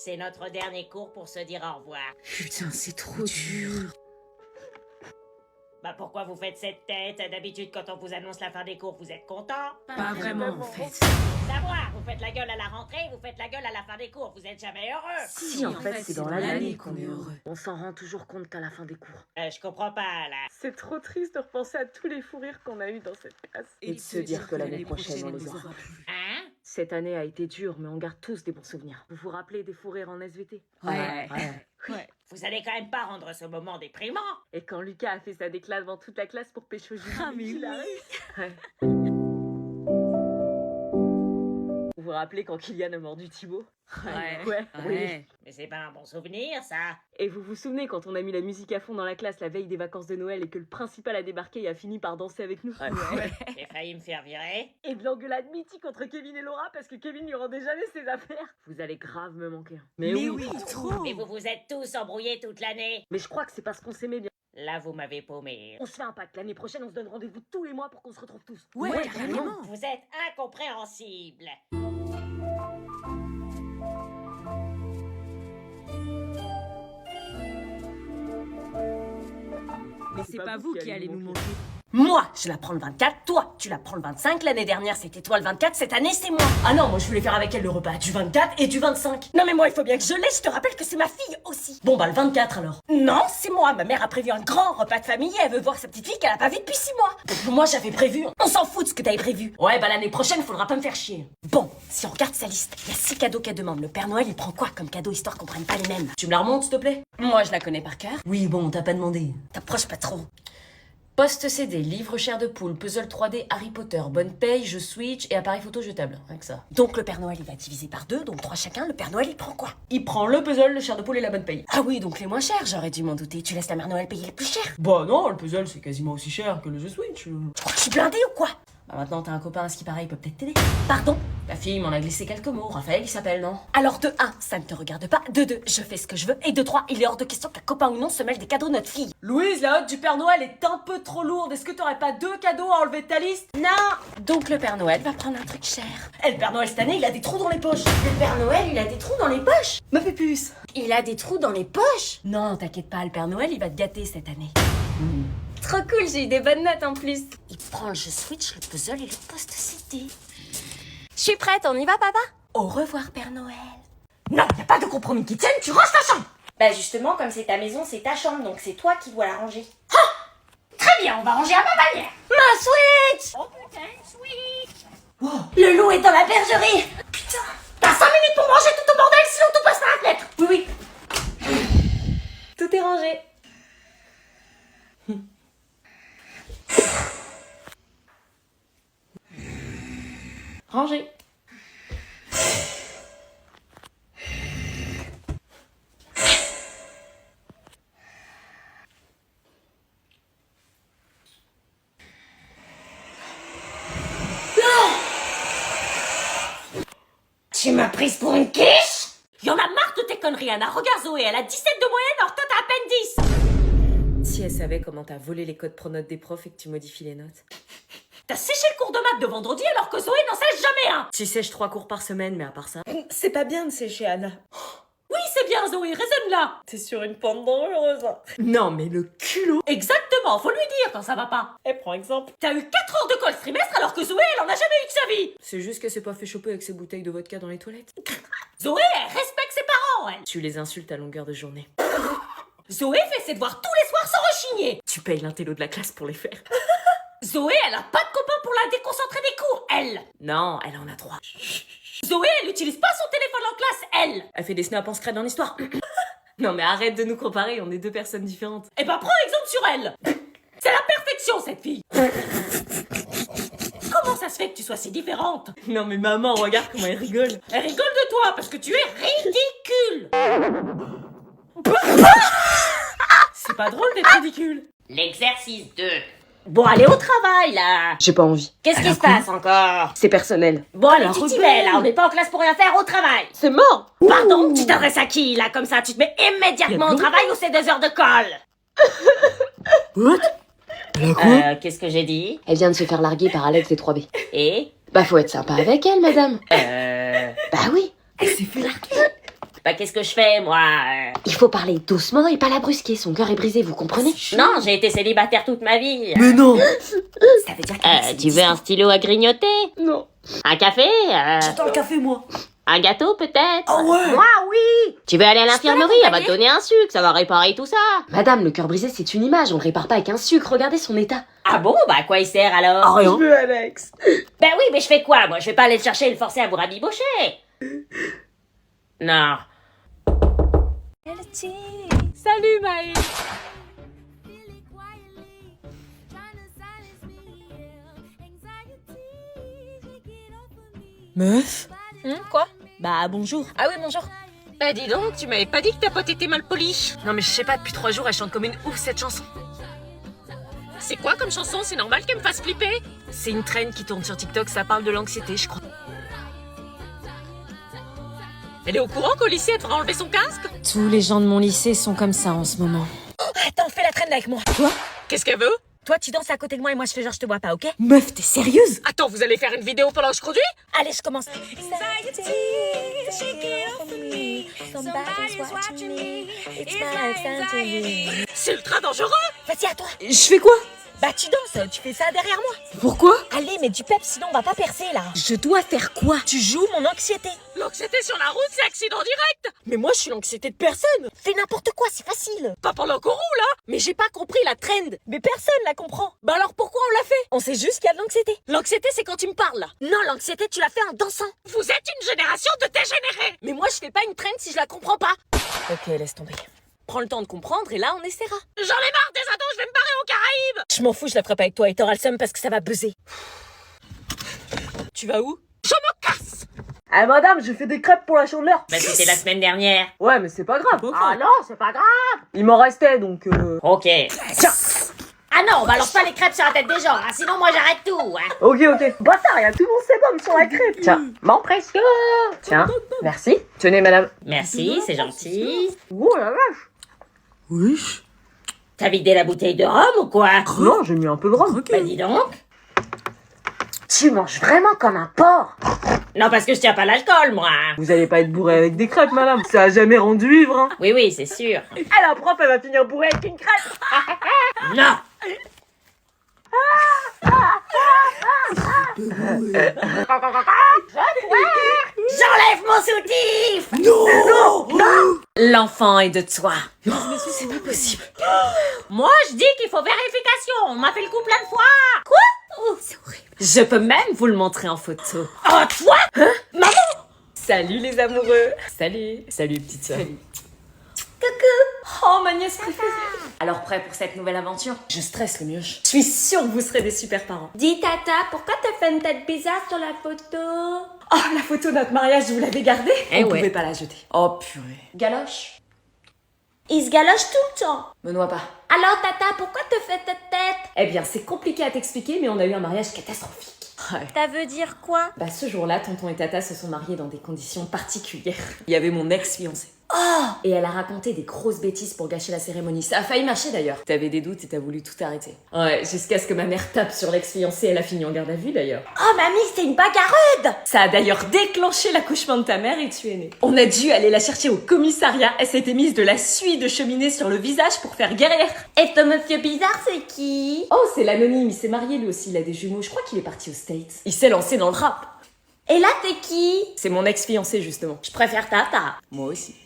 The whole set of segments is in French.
C'est notre dernier cours pour se dire au revoir. Putain, c'est trop dur. Bah pourquoi vous faites cette tête? D'habitude, quand on vous annonce la fin des cours, vous êtes content? Pas vraiment, en fait. Savoir, vous faites la gueule à la rentrée, vous faites la gueule à la fin des cours, vous êtes jamais heureux. Si, en fait, c'est dans l'année qu'on est heureux. On s'en rend toujours compte qu'à la fin des cours. Je comprends pas, là. C'est trop triste de repenser à tous les fous rires qu'on a eu dans cette classe. Et de se dire que l'année prochaine, on les aura. Hein? Cette année a été dure, mais on garde tous des bons souvenirs. Vous vous rappelez des fous rires en SVT? Ouais. Vous allez quand même pas rendre ce moment déprimant. Et quand Lucas a fait sa déclat devant toute la classe pour pécho Julie. Ah, mais oui. Ouais. Vous vous rappelez quand Kylian a mordu Thibaut? Ouais. Oui. Mais c'est pas un bon souvenir, ça. Et vous vous souvenez quand on a mis la musique à fond dans la classe la veille des vacances de Noël et que le principal a débarqué et a fini par danser avec nous? J'ai failli me faire virer. Et de l'engueulade mythique contre Kevin et Laura parce que Kevin lui rendait jamais ses affaires. Vous allez grave me manquer. Mais oui, trop. Mais vous vous êtes tous embrouillés toute l'année. Mais je crois que c'est parce qu'on s'aimait bien. Là, vous m'avez paumé. On se fait un pacte. L'année prochaine, on se donne rendez-vous tous les mois pour qu'on se retrouve tous. Ouais, carrément. Vous êtes incompréhensibles. Mais c'est pas vous qui allez nous manquer. Moi, je la prends le 24, toi, tu la prends le 25, l'année dernière c'était toi le 24, cette année c'est moi. Ah non, moi je voulais faire avec elle le repas du 24 et du 25. Non mais moi il faut bien que je l'aie, je te rappelle que c'est ma fille aussi. Bon bah le 24 alors. Non, c'est moi, ma mère a prévu un grand repas de famille et elle veut voir sa petite fille qu'elle a pas vue depuis 6 mois. Donc moi j'avais prévu, on s'en fout de ce que t'avais prévu. Ouais bah l'année prochaine faudra pas me faire chier. Bon, si on regarde sa liste, il y a 6 cadeaux qu'elle demande. Le Père Noël il prend quoi comme cadeau histoire qu'on prenne pas les mêmes? Tu me la remontes s'il te plaît? Moi je la connais par cœur. Oui, bon, t'as pas demandé. T'approches pas trop. Poste CD, livre chair de poule, puzzle 3D, Harry Potter, bonne paye, jeu Switch et appareil photo jetable. Rien que ça. Donc le Père Noël il va diviser par 2, donc 3 chacun, le Père Noël il prend quoi? Il prend le puzzle, le chair de poule et la bonne paye. Ah oui, donc les moins chers, j'aurais dû m'en douter. Tu laisses la Mère Noël payer les plus chers. Bah non, le puzzle c'est quasiment aussi cher que le jeu Switch. Tu crois que je suis blindée ou quoi? Bah maintenant t'as un copain à ce qui paraît, il peut peut-être t'aider. Pardon? La fille m'en a glissé quelques mots. Raphaël il s'appelle, non? Alors de 1, ça ne te regarde pas. De 2, je fais ce que je veux. Et de 3, il est hors de question qu'un copain ou non se mêle des cadeaux de notre fille. Louise, la hotte du Père Noël est un peu trop lourde. Est-ce que t'aurais pas 2 cadeaux à enlever de ta liste? Non. Donc le Père Noël va prendre un truc cher. Et le Père Noël cette année, il a des trous dans les poches. Le Père Noël, il a des trous dans les poches. Ma puce. Il a des trous dans les poches. Non, t'inquiète pas, le Père Noël, il va te gâter cette année. Trop cool, j'ai eu des bonnes notes en plus. Il prend le jeu Switch, le puzzle et le poste CD. Je suis prête, on y va, papa? Au revoir, Père Noël. Non, y a pas de compromis qui tienne, tu ranges ta chambre. Bah justement, comme c'est ta maison, c'est ta chambre, donc c'est toi qui dois la ranger. Très bien, on va ranger à ma manière. Ma Switch. Oh putain, Switch. Le loup est dans la bergerie. Putain. T'as 5 minutes pour manger tout au bordel, sinon tout passe par la fenêtre. Oui. Tout est rangé. Rangé. Tu m'as prise pour une quiche? Y'en a marre de tes conneries, Anna. Regarde Zoé, elle a 17 de moyenne, alors toi t'as à peine 10. Si elle savait comment t'as volé les codes pronotes des profs et que tu modifies les notes. T'as séché le cours de maths de vendredi alors que Zoé n'en sèche jamais un. Tu sèches 3 cours par semaine, mais à part ça... C'est pas bien de sécher, Anna. Oui, c'est bien Zoé, raisonne-la. T'es sur une pente dangereuse. Non, mais le culot! Exactement, faut lui dire quand ça va pas. Eh, prends exemple. T'as eu 4 heures de colle ce trimestre alors que Zoé, elle en a jamais eu de sa vie. C'est juste qu'elle s'est pas fait choper avec ses bouteilles de vodka dans les toilettes. Zoé, elle respecte ses parents, elle. Tu les insultes à longueur de journée. Zoé fait ses devoirs tous les soirs sans rechigner. Tu payes l'intello de la classe pour les faire. Zoé, elle a pas de copain pour la déconcentrer des cours, elle. Non, elle en a 3. Zoé, elle utilise pas son téléphone en classe, elle. Elle fait des snaps en secret dans l'histoire. Non mais arrête de nous comparer, on est 2 personnes différentes. Eh ben, prends exemple sur elle. C'est la perfection, cette fille. Comment ça se fait que tu sois si différente? Non mais maman, regarde comment elle rigole. Elle rigole de toi parce que tu es ridicule. C'est pas drôle d'être ridicule. L'exercice 2. Bon, allez au travail, là. J'ai pas envie. Qu'est-ce qui se passe encore? C'est personnel. Bon, allez, La tu t'y rebelle. mets, là. On n'est pas en classe pour rien faire, au travail. C'est mort. Pardon, tu t'adresses à qui, là, comme ça? Tu te mets immédiatement au travail ou c'est 2 heures de colle? What? Qu'est-ce que j'ai dit? Elle vient de se faire larguer par Alex des 3B. Et? Bah faut être sympa avec elle, madame. Bah oui. Elle s'est fait larguer. Bah qu'est-ce que je fais, moi Il faut parler doucement et pas la brusquer, son cœur est brisé, vous comprenez? Non, j'ai été célibataire toute ma vie. Mais non! Ça veut dire que Tu veux un stylo à grignoter? Non. Un café? J'attends le café, moi. Un gâteau peut-être? Ah ouais! Moi oui! Tu veux aller à l'infirmerie? Elle va te donner un sucre, ça va réparer tout ça. Madame, le cœur brisé, c'est une image, on le répare pas avec un sucre, regardez son état. Ah bon? Bah à quoi il sert alors? rien. Je veux Alex. Ben oui, mais je fais quoi? Moi je vais pas aller le chercher et le forcer à vous rabibocher. Non. Salut Maë. Meuf? Quoi? Bah bonjour. Ah oui, bonjour. Bah dis donc, tu m'avais pas dit que ta pote était mal polie. Non mais je sais pas, depuis 3 jours, elle chante comme une ouf cette chanson. C'est quoi comme chanson? C'est normal qu'elle me fasse flipper? C'est une traîne qui tourne sur TikTok, ça parle de l'anxiété, je crois. Elle est au courant qu'au lycée, elle devra enlever son casque? Tous les gens de mon lycée sont comme ça en ce moment. Attends, fais la traîne avec moi. Qu'est-ce qu'elle veut? Toi, tu danses à côté de moi et moi, je fais genre, je te vois pas, ok? Meuf, t'es sérieuse? Attends, vous allez faire une vidéo pendant que je conduis? Allez, je commence. C'est ultra dangereux! Vas-y, à toi. Je fais quoi? Bah, tu danses, tu fais ça derrière moi. Pourquoi? Allez, mais du pep, sinon on va pas percer là. Je dois faire quoi? Tu joues mon anxiété. L'anxiété sur la route, c'est accident direct! Mais moi, je suis l'anxiété de personne. Fais n'importe quoi, c'est facile. Pas pendant qu'on roule, hein! Mais j'ai pas compris la trend. Mais personne la comprend. Bah alors pourquoi on l'a fait? On sait juste qu'il y a de l'anxiété. L'anxiété, c'est quand tu me parles là. Non, l'anxiété, tu l'as fait en dansant. Vous êtes une génération de dégénérés! Mais moi, je fais pas une trend si je la comprends pas. Ok, laisse tomber. Prends le temps de comprendre et là, on essaiera. J'en ai marre des ados, je vais me barrer aux Caraïbes! Je m'en fous, je la ferai pas avec toi et t'auras le seum parce que ça va buzzer. Tu vas où? Je me casse! Ah madame, j'ai fait des crêpes pour la chandeleur. Bah c'était la semaine dernière. Ouais, mais c'est pas grave. Ah non, c'est pas grave. Il m'en restait donc. Ok. Tiens. Ah non, on balance pas les crêpes sur la tête des gens, hein, sinon moi j'arrête tout. Hein. Ok, ok. Bâtard, il y a tout mon sébum sur la crêpe. Tiens, mon précieux. Tiens, merci. Tenez madame. Merci, c'est gentil. Oh la vache. Wesh. T'as vidé la bouteille de rhum ou quoi? Non, j'ai mis un peu de rhum. Bah dis donc. Tu manges vraiment comme un porc. Non, parce que je tiens pas l'alcool, moi. Vous allez pas être bourré avec des crêpes, madame. Ça a jamais rendu ivre, hein. Oui, oui, c'est sûr. Ah, la prof, elle va finir bourrée avec une crêpe. Non. J'enlève mon soutif. L'enfant est de toi. Non, c'est pas possible. Moi, je dis qu'il faut vérification. On m'a fait le coup plein de fois. Quoi? C'est horrible. Je peux même vous le montrer en photo. Oh, toi? Salut les amoureux. Salut. Salut petite sœur. Coucou. Oh ma nièce préférée. Alors prêt pour cette nouvelle aventure? Je stresse le mioche. Je suis sûre que vous serez des super parents. Dis tata, pourquoi t'as fait une tête bizarre sur la photo? Oh la photo de notre mariage, vous l'avez gardée? Eh On ouais. pouvait pas la jeter. Oh purée. Galoche. Il se galoche tout le temps. Me noie pas. Alors tata, pourquoi te fais cette tête? Eh bien c'est compliqué à t'expliquer mais on a eu un mariage catastrophique. Ouais. Ça veut dire quoi? Bah ce jour-là, tonton et tata se sont mariés dans des conditions particulières. Il y avait mon ex-fiancé. Oh! Et elle a raconté des grosses bêtises pour gâcher la cérémonie. Ça a failli marcher d'ailleurs. T'avais des doutes et t'as voulu tout arrêter. Ouais, jusqu'à ce que ma mère tape sur l'ex-fiancé, elle a fini en garde à vue d'ailleurs. Oh mamie, c'est une bagarre! Ça a d'ailleurs déclenché l'accouchement de ta mère et tu es née. On a dû aller la chercher au commissariat. Elle s'était mise de la suie de cheminée sur le visage pour faire guerrière. Et ce monsieur bizarre, c'est qui? Oh, c'est l'anonyme, il s'est marié lui aussi, il a des jumeaux. Je crois qu'il est parti aux States. Il s'est lancé dans le rap. Et là, t'es qui? C'est mon ex-fiancé justement. Je préfère tata. Moi aussi.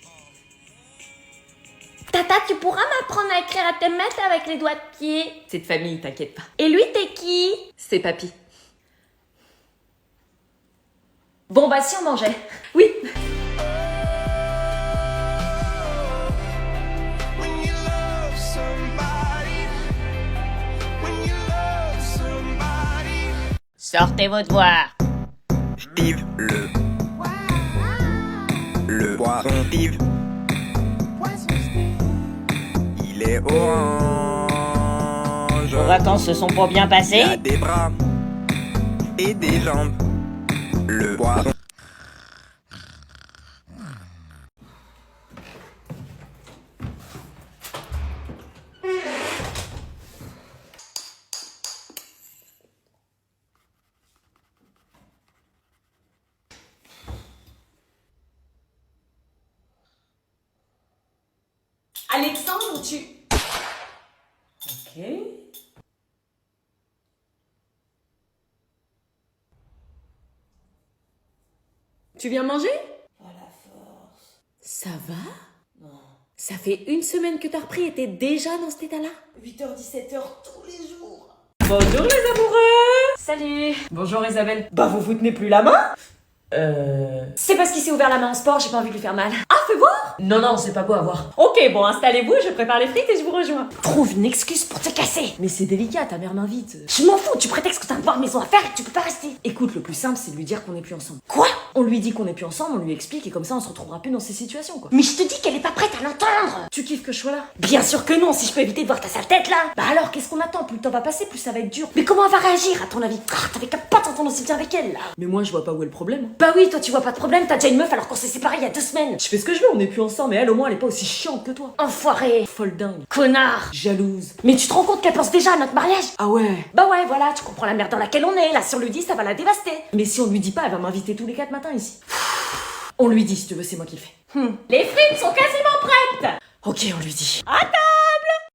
Tata, tu pourras m'apprendre à écrire à tes maîtres avec les doigts de pied. C'est de famille, t'inquiète pas. Et lui, t'es qui? C'est papy. Bon bah si on mangeait. Oui. Sortez vos devoirs. Steve le poisson Steve. Il est orange. Vos vacances se sont pas bien Il a passées? des bras et des jambes. Le poisson. Alexandre, tu... Ok. Tu viens manger? Pas la force. Ça va? Non. Ça fait une semaine que t'as repris et t'es déjà dans cet état-là? 8h-17h tous les jours. Bonjour les amoureux! Salut! Bonjour Isabelle. Bah vous tenez plus la main? C'est parce qu'il s'est ouvert la main en sport, j'ai pas envie de lui faire mal. Ah, fais voir! Non, c'est pas beau à voir. Ok, bon, installez-vous, je prépare les frites et je vous rejoins. Trouve une excuse pour te casser. Mais c'est délicat, ta mère m'invite. Je m'en fous, tu prétextes que t'as un devoir maison à faire et que tu peux pas rester. Écoute, le plus simple, c'est de lui dire qu'on n'est plus ensemble. Quoi? On lui dit qu'on n'est plus ensemble, on lui explique et comme ça on se retrouvera plus dans ces situations, quoi. Mais je te dis qu'elle est pas prête à l'entendre. Tu kiffes que je sois là? Bien sûr que non, si je peux éviter de voir ta sale tête là. Bah alors, qu'est-ce qu'on attend? Plus le temps va passer, plus ça va être dur. Mais comment elle va réagir à ton avis? T'avais qu'à pas t'entendre aussi bien avec elle là. Mais moi, je vois pas où est le problème. Bah oui, toi tu vois pas de problème, t'as déjà une meuf alors qu'on s'est séparés il y a 2 semaines. Je fais ce que je veux, on n'est plus ensemble, mais elle, au moins, elle est pas aussi chiante que toi. Enfoiré. Folle dingue. Connard. Jalouse. Mais tu te rends compte qu'elle pense déjà à notre mariage? Ah ouais. Bah ouais, voilà, tu comprends la merde dans laquelle on est. Là, si on lui dit, ça va la dévaster. Mais si on lui dit pas, elle va m'inviter tous les 4 matins ici. On lui dit, si tu veux, c'est moi qui le fais. Les frites sont quasiment prêtes. Ok, on lui dit. Attends.